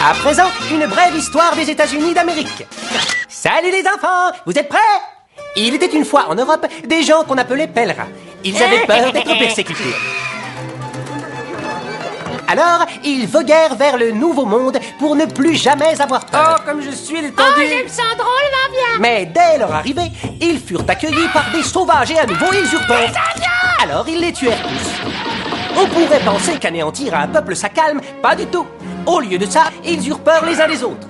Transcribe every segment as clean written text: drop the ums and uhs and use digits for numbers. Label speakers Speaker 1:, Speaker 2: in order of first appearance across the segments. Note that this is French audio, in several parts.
Speaker 1: À présent, une brève histoire des États-Unis d'Amérique. Salut les enfants, vous êtes prêts? Il était une fois en Europe des gens qu'on appelait pèlerins. Ils avaient peur d'être persécutés. Alors, ils voguèrent vers le Nouveau Monde pour ne plus jamais avoir peur. Oh, comme je suis détendu!
Speaker 2: Oh, je me sens drôlement bien!
Speaker 1: Mais dès leur arrivée, ils furent accueillis par des sauvages et à nouveau ils eurent peur. Alors ils les tuèrent tous. On pourrait penser qu'anéantir un peuple ça calme, pas du tout. Au lieu de ça, ils eurent peur les uns des autres.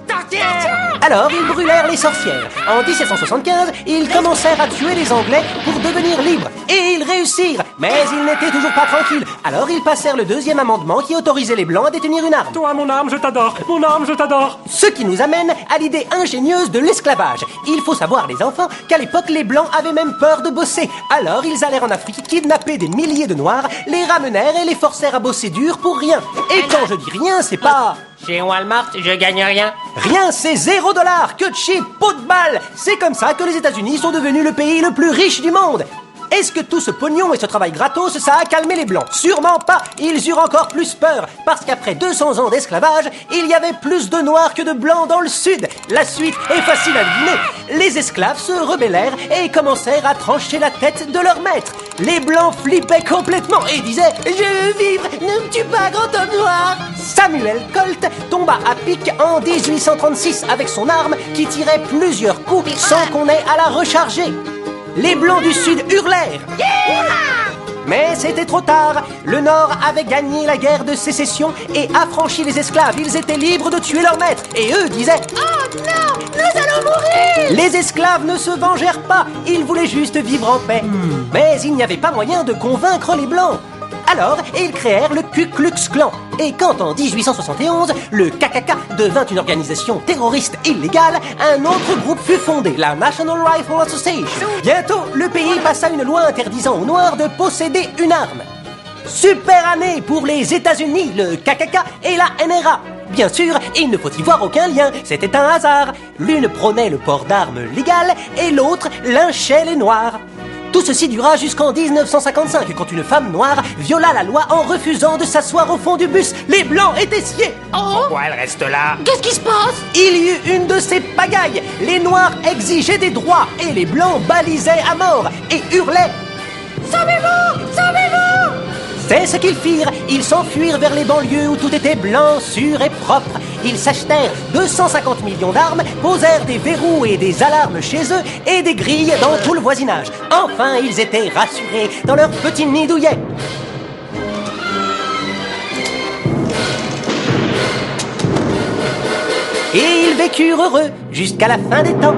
Speaker 1: Alors ils brûlèrent les sorcières. En 1775, ils commencèrent à tuer les Anglais pour devenir libres. Et ils réussirent, mais ils n'étaient toujours pas tranquilles. Alors ils passèrent le deuxième amendement qui autorisait les Blancs à détenir une arme.
Speaker 3: Toi, mon âme, je t'adore. Mon âme, je t'adore.
Speaker 1: Ce qui nous amène à l'idée ingénieuse de l'esclavage. Il faut savoir, les enfants, qu'à l'époque, les Blancs avaient même peur de bosser. Alors ils allèrent en Afrique, kidnapper des milliers de Noirs, les ramenèrent et les forcèrent à bosser dur pour rien. Et quand je dis rien, c'est pas...
Speaker 2: Chez Walmart, je gagne rien.
Speaker 1: Rien, c'est $0. Que de cheap, pot de balle. C'est comme ça que les États-Unis sont devenus le pays le plus riche du monde. Est-ce que tout ce pognon et ce travail gratos, ça a calmé les Blancs? Sûrement pas. Ils eurent encore plus peur. Parce qu'après 200 ans d'esclavage, il y avait plus de Noirs que de Blancs dans le Sud. La suite est facile à deviner. Les esclaves se rebellèrent et commencèrent à trancher la tête de leur maître. Les Blancs flippaient complètement et disaient « Je veux vivre, ne me tue pas, grand homme noir !» Samuel Colt tomba à pic en 1836 avec son arme qui tirait plusieurs coups sans qu'on ait à la recharger. Les Blancs du Sud hurlèrent. Mais c'était trop tard. Le Nord avait gagné la guerre de sécession et affranchi les esclaves. Ils étaient libres de tuer leur maître. Et eux disaient « Oh non, nous allons mourir !» Les esclaves ne se vengèrent pas. Ils voulaient juste vivre en paix. Mais il n'y avait pas moyen de convaincre les Blancs. Alors, ils créèrent le Ku Klux Klan. Et quand en 1871, le KKK devint une organisation terroriste illégale, un autre groupe fut fondé, la National Rifle Association. Bientôt, le pays passa une loi interdisant aux Noirs de posséder une arme. Super année pour les États-Unis, le KKK et la NRA. Bien sûr, il ne faut y voir aucun lien, c'était un hasard. L'une prônait le port d'armes légal et l'autre lynchait les Noirs. Tout ceci dura jusqu'en 1955, quand une femme noire viola la loi en refusant de s'asseoir au fond du bus. Les Blancs étaient sciés.
Speaker 2: Pourquoi
Speaker 3: elle reste là?
Speaker 2: Qu'est-ce qui se passe?
Speaker 1: Il y eut une de ces pagailles. Les Noirs exigeaient des droits et les Blancs balisaient à mort et hurlaient « Sauvez-vous! Sauvez-vous !» C'est ce qu'ils firent. Ils s'enfuirent vers les banlieues où tout était blanc, sûr et propre. Ils s'achetèrent 250 millions d'armes, posèrent des verrous et des alarmes chez eux et des grilles dans tout le voisinage. Enfin, ils étaient rassurés dans leur petit nid douillet. Et ils vécurent heureux jusqu'à la fin des temps.